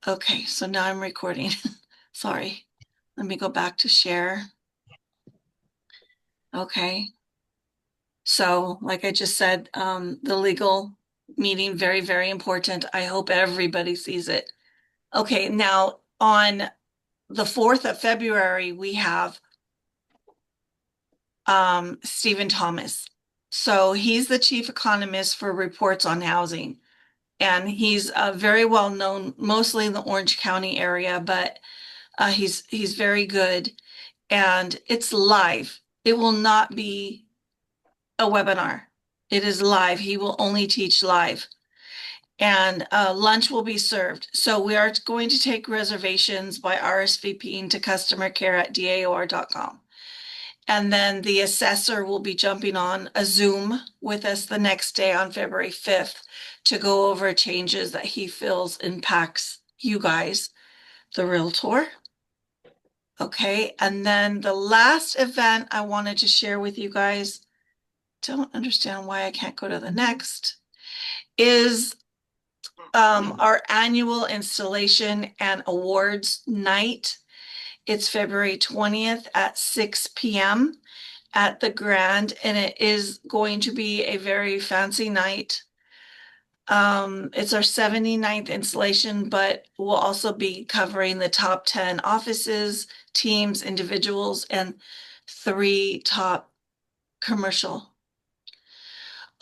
Okay, so now I'm recording. Sorry. Let me go back to share. Okay. So, like I just said, the legal meeting, very, very important. I hope everybody sees it. Okay, now on the 4th of February, we have Stephen Thomas. So he's the chief economist for Reports on Housing. And he's very well known, mostly in the Orange County area, but he's very good. And it's live. It will not be a webinar. It is live. He will only teach live. And lunch will be served. So we are going to take reservations by RSVPing to customercare@daor.com. And then the assessor will be jumping on a Zoom with us the next day on February 5th to go over changes that he feels impacts you guys, the realtor. Okay, and then the last event I wanted to share with you guys, don't understand why I can't go to the next, is our annual installation and awards night. It's February 20th at 6 p.m. at the Grand, and it is going to be a very fancy night. It's our 79th installation, but we'll also be covering the top 10 offices, teams, individuals, and 3 top commercial.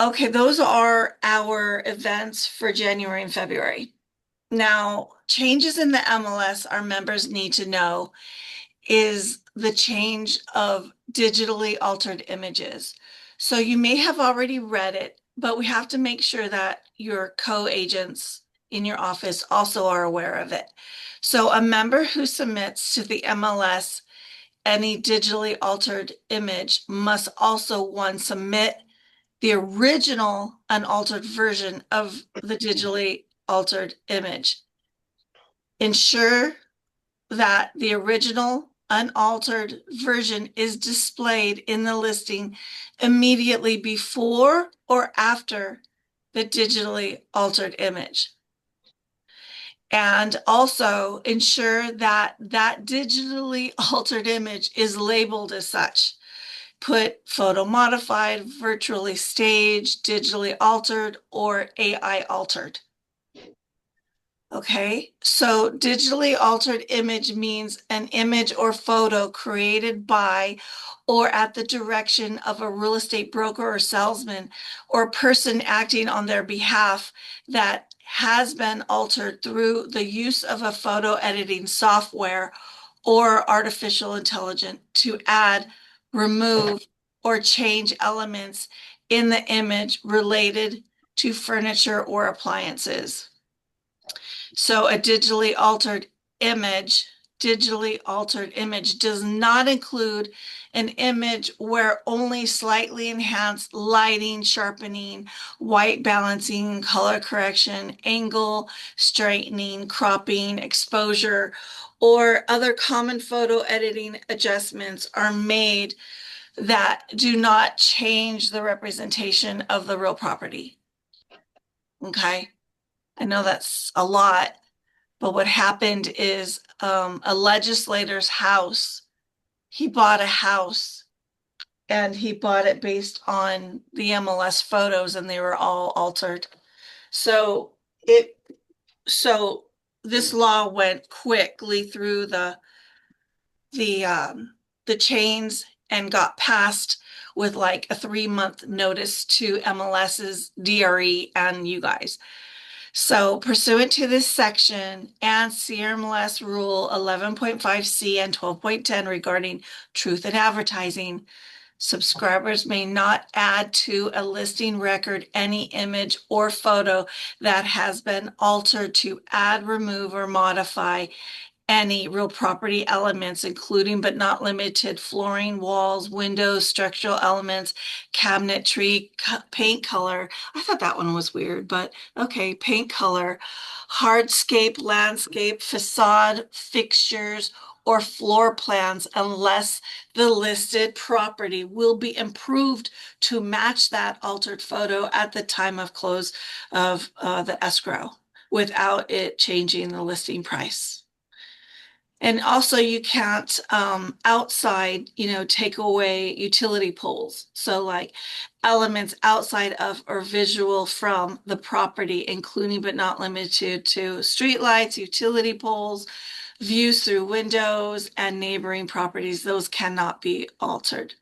Okay, those are our events for January and February. Now, changes in the MLS our members need to know is the change of digitally altered images. So you may have already read it, but we have to make sure that your co-agents in your office also are aware of it. So a member who submits to the MLS any digitally altered image must also, one, submit the original unaltered version of the digitally altered image. Ensure that the original unaltered version is displayed in the listing immediately before or after the digitally altered image. And also ensure that that digitally altered image is labeled as such. Put photo modified, virtually staged, digitally altered, or AI altered. Okay, so digitally altered image means an image or photo created by or at the direction of a real estate broker or salesman or person acting on their behalf that has been altered through the use of a photo editing software or artificial intelligence to add, remove, or change elements in the image related to furniture or appliances. So a digitally altered image does not include an image where only slightly enhanced lighting, sharpening, white balancing, color correction, angle straightening, cropping, exposure, or other common photo editing adjustments are made that do not change the representation of the real property. Okay, I know that's a lot. But what happened is a legislator's house, he bought a house and he bought it based on the MLS photos and they were all altered. So it so this law went quickly through the the chains and got passed with like a 3-month notice to MLS's DRE and you guys. So pursuant to this section and CMLS Rule 11.5C and 12.10 regarding truth in advertising, subscribers may not add to a listing record any image or photo that has been altered to add, remove, or modify any real property elements, including but not limited flooring, walls, windows, structural elements, cabinetry, paint color. I thought that one was weird, but okay, paint color, hardscape, landscape, facade, fixtures, or floor plans, unless the listed property will be improved to match that altered photo at the time of close of the escrow. without it changing the listing price. And also you can't outside, take away utility poles. So like elements outside of or visual from the property, including but not limited to streetlights, utility poles, views through windows, and neighboring properties. Those cannot be altered.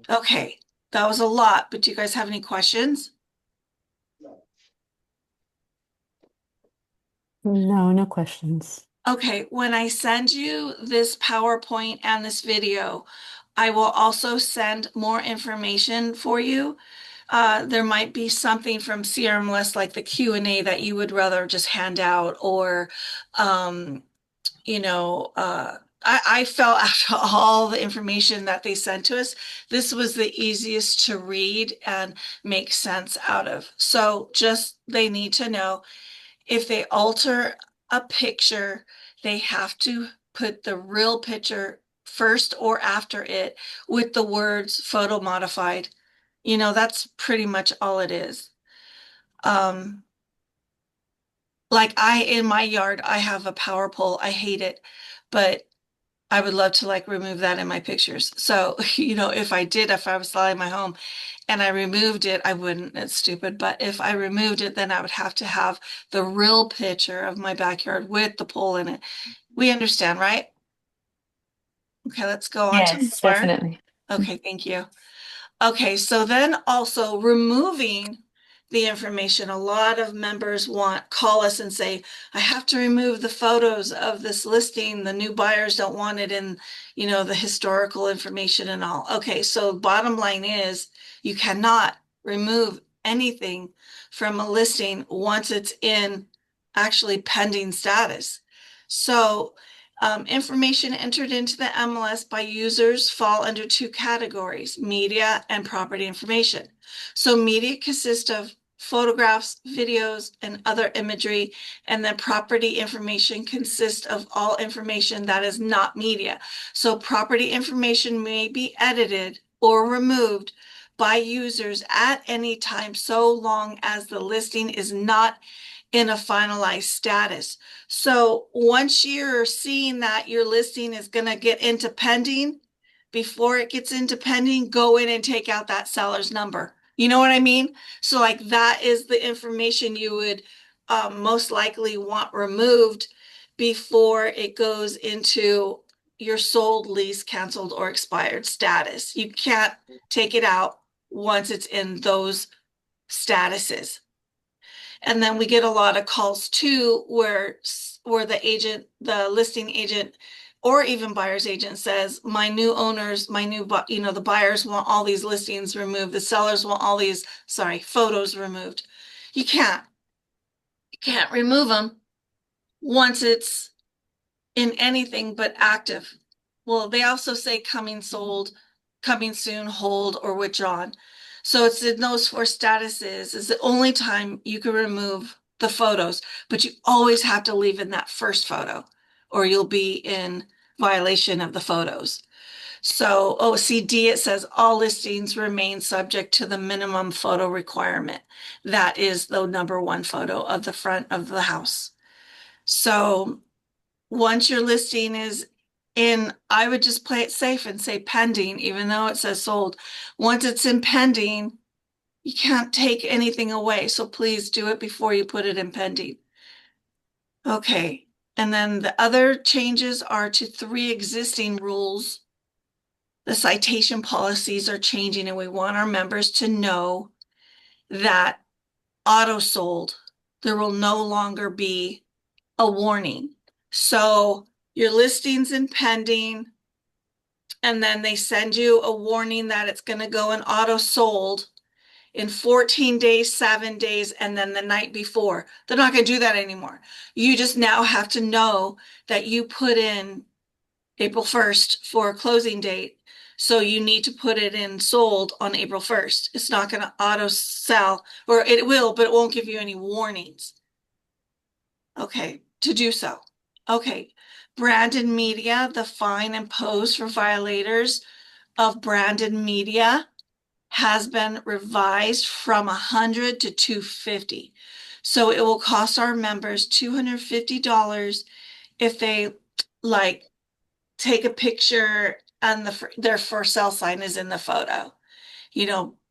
Okay, that was a lot, but do you guys have any questions? No, no questions. Okay, when I send you this PowerPoint and this video, I will also send more information for you. There might be something from CRM List like the Q&A that you would rather just hand out or, um, you know, uh, I felt after all the information that they sent to us, this was the easiest to read and make sense out of. So just they need to know if they alter a picture, they have to put the real picture first or after it with the words photo modified. That's pretty much all it is. Um, like in my yard, I have a power pole. I hate it, but I would love to like remove that in my pictures. So, if I was selling my home and I removed it, I wouldn't. It's stupid. But if I removed it, then I would have to have the real picture of my backyard with the pole in it. We understand, right? Okay, let's go on to Yes, more. definitely. Okay, thank you. Okay, so then also removing the information. A lot of members call us and say, I have to remove the photos of this listing. The new buyers don't want it in, the historical information and all. Okay, so bottom line is you cannot remove anything from a listing once it's in actually pending status. So information entered into the MLS by users fall under two categories, media and property information. So media consists of photographs, videos, and other imagery, and then property information consists of all information that is not media. So property information may be edited or removed by users at any time so long as the listing is not in a finalized status. So once you're seeing that your listing is going to get into pending, before it gets into pending, go in and take out that seller's number. You know what I mean? So like that is the information you would most likely want removed before it goes into your sold, lease, canceled, or expired status. You can't take it out once it's in those statuses. And then we get a lot of calls too where the listing agent or even buyer's agent says, my new owners, the buyers want all these listings removed. The sellers want all these, photos removed. You can't, you can't remove them once it's in anything but active. Well, they also say coming sold, coming soon, hold, or withdrawn. So it's in those four statuses is the only time you can remove the photos, but you always have to leave in that first photo or you'll be in violation of the photos. So OCD, it says all listings remain subject to the minimum photo requirement. That is the number one photo of the front of the house. So once your listing is in, I would just play it safe and say pending, even though it says sold. Once it's in pending, you can't take anything away. So please do it before you put it in pending. Okay. And then the other changes are to three existing rules. The citation policies are changing, and we want our members to know that auto sold, there will no longer be a warning. So your listing's in pending, and then they send you a warning that it's going to go in auto sold in 14 days, 7 days, and then the night before. They're not going to do that anymore. You just now have to know that you put in April 1st for a closing date. So you need to put it in sold on April 1st. It's not going to auto sell, or it will, but it won't give you any warnings. Okay, to do so. Okay, branded media, the fine imposed for violators of branded media has been revised from 100 to 250. So it will cost our members $250 if they like take a picture and their for sale sign is in the photo.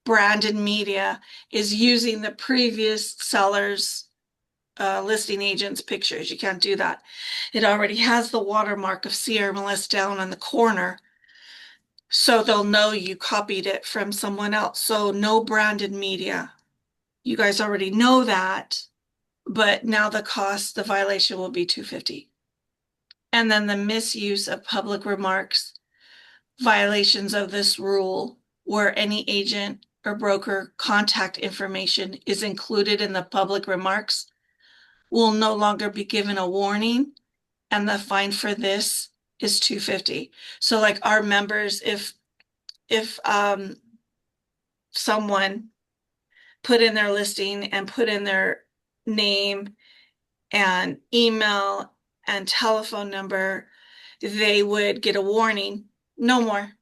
Branded media is using the previous seller's listing agent's pictures. You can't do that. It already has the watermark of Sierra Millis down on the corner, so they'll know you copied it from someone else. So no branded media. You guys already know that, but now the violation will be $250. And then the misuse of public remarks, violations of this rule, where any agent or broker contact information is included in the public remarks, will no longer be given a warning, and the fine for this is $250. So like our members, if someone put in their listing and put in their name and email and telephone number, they would get a warning. No more.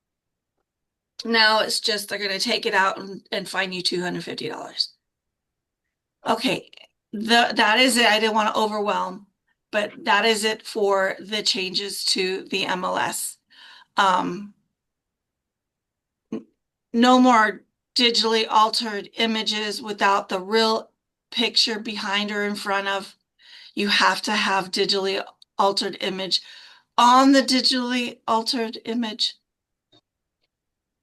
Now it's just they're going to take it out and fine you $250. Okay, that is it. I didn't want to overwhelm, but that is it for the changes to the MLS. Um, no more digitally altered images without the real picture behind or in front of. You have to have digitally altered image on the digitally altered image.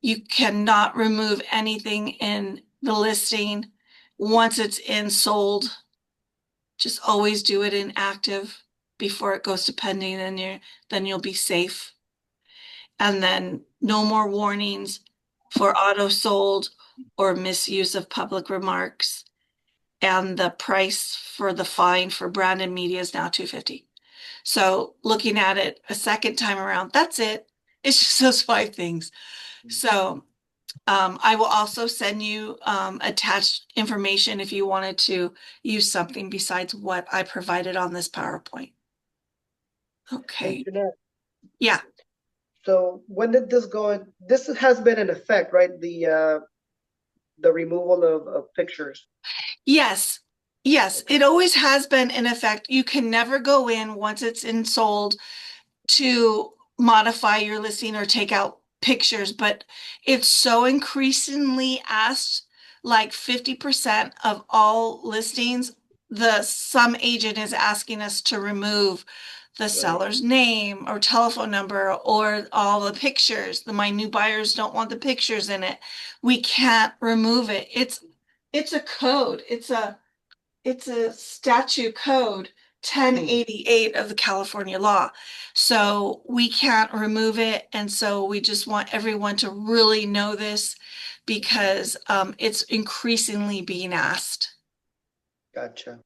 You cannot remove anything in the listing once it's in sold. Just always do it in active before it goes to pending, and then you'll be safe. And then no more warnings for auto sold or misuse of public remarks. And the price for the fine for branded media is now $250. So looking at it a second time around, that's it. It's just those five things. So I will also send you attached information if you wanted to use something besides what I provided on this PowerPoint. Hey, Okay. Jeanette, Yeah. so when did this go in? This has been in effect, right? The removal of pictures. Yes. Yes. Okay. It always has been in effect. You can never go in once it's in sold to modify your listing or take out pictures, but it's so increasingly asked, like 50% of all listings, some agent is asking us to remove the Right. seller's name or telephone number or all the pictures. My new buyers don't want the pictures in it. We can't remove it. It's a code. It's a statute code 1088 of the California law. So we can't remove it. And so we just want everyone to really know this because it's increasingly being asked. Gotcha.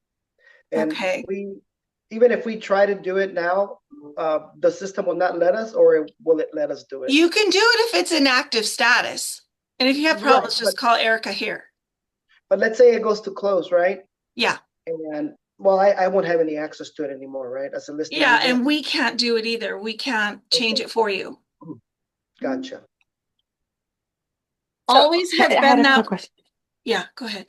And Okay. even if we try to do it now, the system will not let us, or will it let us do it? You can do it if it's in active status. And if you have Right, problems, just call Erica here. but let's say it goes to close, right? Yeah. And well, I won't have any access to it anymore, right? As a listing Yeah. agent. And we can't do it either. We can't change Okay, it for you. gotcha. So Always I has had been a quick that. question. Yeah, go ahead.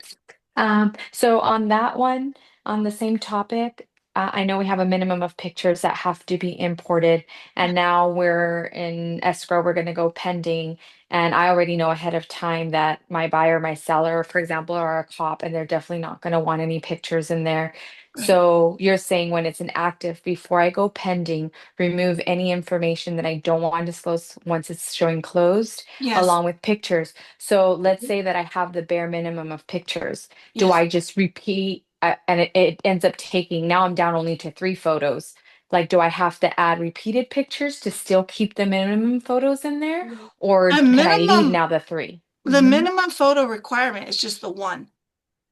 So on that one, on the same topic, I know we have a minimum of pictures that have to be imported, Yeah. and now we're in escrow, we're going to go pending. And I already know ahead of time that my buyer, my seller, for example, are a cop, and they're definitely not going to want any pictures in there. Right. So you're saying when it's an active, before I go pending, remove any information that I don't want to disclose once it's showing closed, Yes. along with pictures. So let's say that I have the bare minimum of pictures. Do Yes. I just repeat and it ends up taking, now I'm down only to 3 photos. Like, do I have to add repeated pictures to still keep the minimum photos in there? Or A can I leave minimum now the 3? The Mhm. minimum photo requirement is just the one.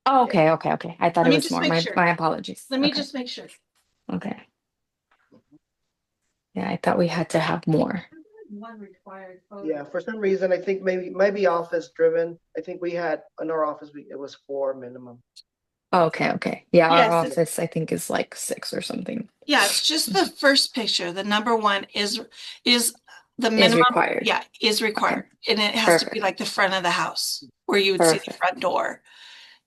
Oh, Yeah. okay, okay, okay. I thought Let it me was just more. make My sure. apologies. Let me Okay, just make sure. okay. Yeah, I thought we had to have more. One required Yeah, photo. for some reason, I think maybe office driven. I think we had in our office, it was 4 minimum. Okay, okay. Yeah, our Yes, office I think is like 6 or something. yeah, it's just the first picture. The number one is the Is minimum, required. yeah, is Okay, required. And it has to be perfect. like the front of the house where you would see the Perfect. front door.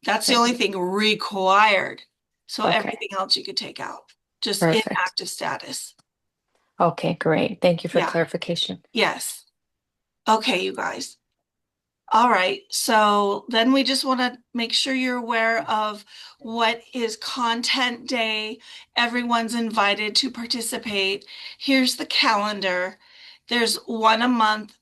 That's the Okay. only thing required. So Okay, everything else you could take out, just perfect. inactive status. Okay, great. Thank you for Yeah. clarification. Yes. Okay, you guys. All right. So then we just want to make sure you're aware of what is Content Day. Everyone's invited to participate. Here's the calendar. There's one a month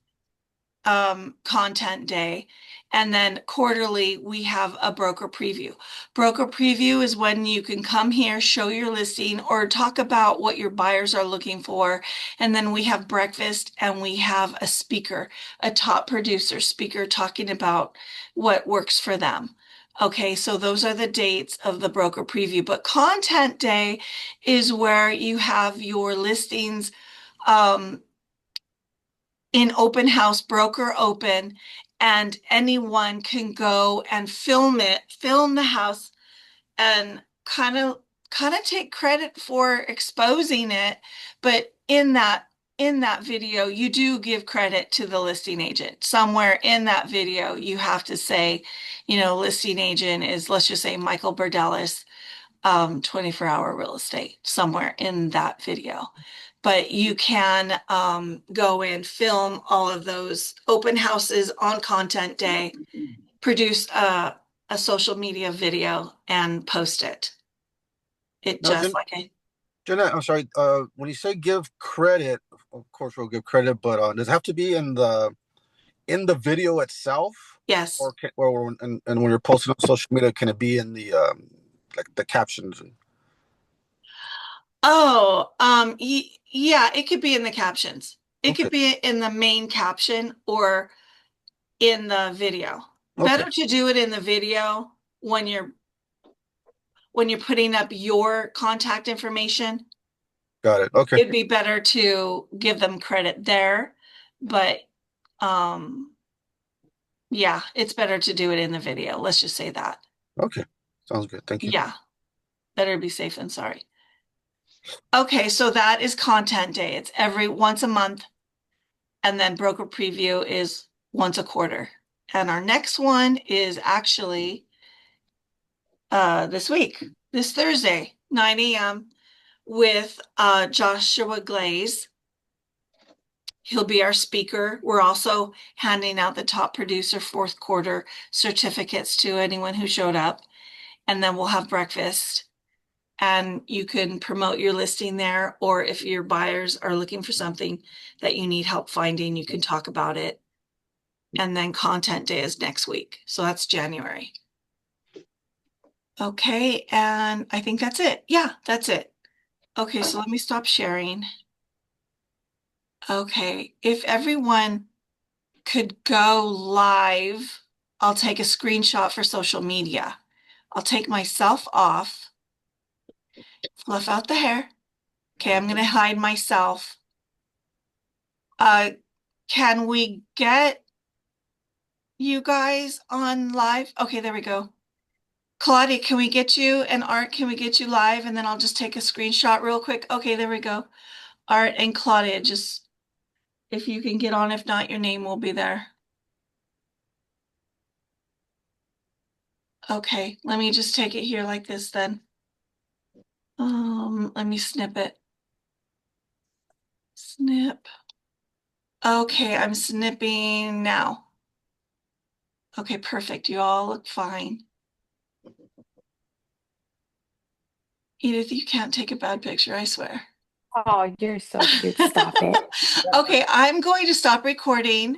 content day. And then quarterly, we have a broker preview. Broker preview is when you can come here, show your listing, or talk about what your buyers are looking for. And then we have breakfast and we have a speaker, a top producer speaker talking about what works for them. Okay, so those are the dates of the broker preview. But content day is where you have your listings in open house, broker open, and anyone can go and film it, film the house, and kind of take credit for exposing it. But in that video, you do give credit to the listing agent. Somewhere in that video, you have to say, listing agent is, let's just say, Michael Burdellis, 24-hour real estate, somewhere in that video. But you can go and film all of those open houses on content day, produce a social media video, and post it. It Now, just like a Jeanette, I'm sorry. When you say give credit, of course we'll give credit, but does it have to be in the video itself, yes. and when you're posting on social media, can it be in the like the captions? Oh, yeah, it could be in the captions. It Okay, could be in the main caption or in the video. okay, Better to do it in the video when you're putting up your contact information. got it. Okay, It'd be better to give them credit there, but um yeah, it's better to do it in the video. Let's just say that. okay, sounds good. Thank you. Yeah, better be safe than sorry. Okay, so that is content day. It's every once a month, and then broker preview is once a quarter. And our next one is actually this week, this Thursday, 9 a.m. with Joshua Glaze. He'll be our speaker. We're also handing out the top producer fourth quarter certificates to anyone who showed up. And then we'll have breakfast. And you can promote your listing there. Or if your buyers are looking for something that you need help finding, you can talk about it. And then content day is next week. So that's January. Okay. And I think that's it. Yeah, that's it. Okay. So let me stop sharing. Okay. If everyone could go live, I'll take a screenshot for social media. I'll take myself off, fluff out the hair. Okay, I'm gonna hide myself. Uh, can we get you guys on live? Okay, there we go. Claudia, can we get you, and Art, can we get you live? And then I'll just take a screenshot real quick. Okay, there we go. Art and Claudia, just if you can get on, if not, your name will be there. Okay, let me just take it here like this then. Let me snip it. Snip. Okay, I'm snipping now. Okay, perfect. You all look fine. Edith, you can't take a bad picture, I swear. Oh, you're so cute. Stop it. Okay, I'm going to stop recording